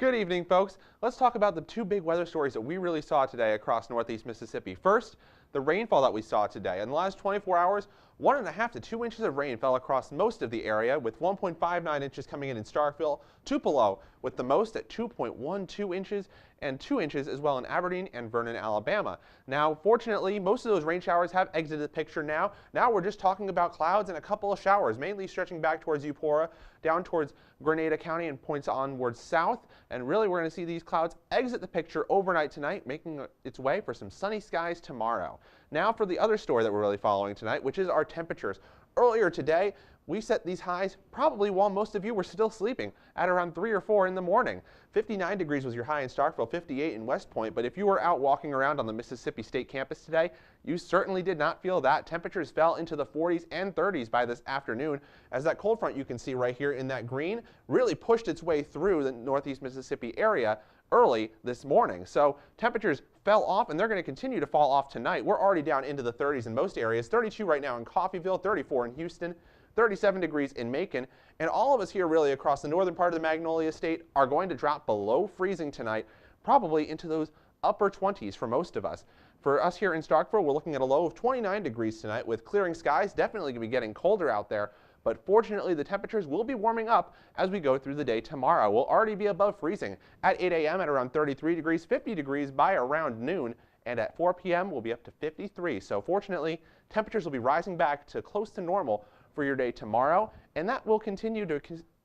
Good evening, folks. Let's talk about the two big weather stories that we really saw today across northeast Mississippi. First, the rainfall that we saw today. In the last 24 hours, 1.5 to 2 inches of rain fell across most of the area, with 1.59 inches coming in Starkville, Tupelo with the most at 2.12 inches, and 2 inches as well in Aberdeen and Vernon, Alabama. Now, fortunately, most of those rain showers have exited the picture now. Now we're just talking about clouds and a couple of showers, mainly stretching back towards Eupora, down towards Grenada County and points onwards south. And really, we're going to see these clouds exit the picture overnight tonight, making its way for some sunny skies tomorrow. Now for the other story that we're really following tonight, which is our temperatures. Earlier today, we set these highs probably while most of you were still sleeping at around 3 or 4 in the morning. 59 degrees was your high in Starkville, 58 in West Point, but if you were out walking around on the Mississippi State campus today, you certainly did not feel that. Temperatures fell into the 40s and 30s by this afternoon, as that cold front you can see right here in that green really pushed its way through the northeast Mississippi area early this morning. So temperatures fell off, and they're going to continue to fall off tonight. We're already down into the 30s in most areas, 32 right now in Coffeyville, 34 in Houston, 37 degrees in Macon, and all of us here really across the northern part of the Magnolia State are going to drop below freezing tonight, probably into those upper 20s for most of us. For us here in Starkville, we're looking at a low of 29 degrees tonight with clearing skies. Definitely going to be getting colder out there, but fortunately the temperatures will be warming up as we go through the day tomorrow. We'll already be above freezing at 8 a.m. at around 33 degrees, 50 degrees by around noon, and at 4 p.m. we'll be up to 53. So fortunately, temperatures will be rising back to close to normal for your day tomorrow, and that will continue to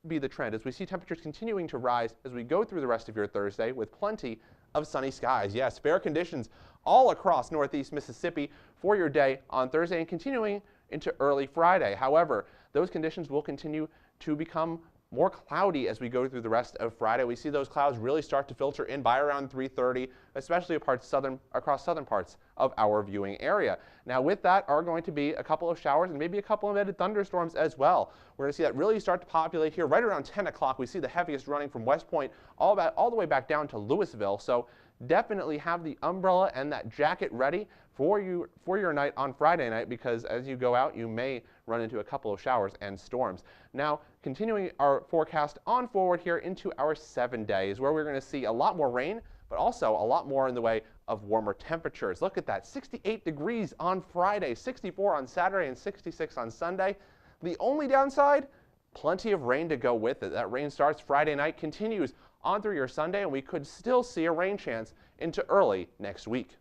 be the trend as we see temperatures continuing to rise as we go through the rest of your Thursday with plenty of sunny skies. Yes, fair conditions all across northeast Mississippi for your day on Thursday and continuing into early Friday. However, those conditions will continue to become more cloudy as we go through the rest of Friday. We see those clouds really start to filter in by around 3:30, especially across southern parts of our viewing area. Now with that are going to be a couple of showers and maybe a couple of embedded thunderstorms as well. We're going to see that really start to populate here right around 10 o'clock. We see the heaviest running from West Point all the way back down to Louisville. So definitely have the umbrella and that jacket ready for your night on Friday night, because as you go out you may run into a couple of showers and storms. Now continuing our forecast on forward here into our 7 days, where we're going to see a lot more rain, but also a lot more in the way of warmer temperatures. Look at that, 68 degrees on Friday, 64 on Saturday, and 66 on Sunday. The only downside, plenty of rain to go with it. That rain starts Friday night, continues on through your Sunday, and we could still see a rain chance into early next week.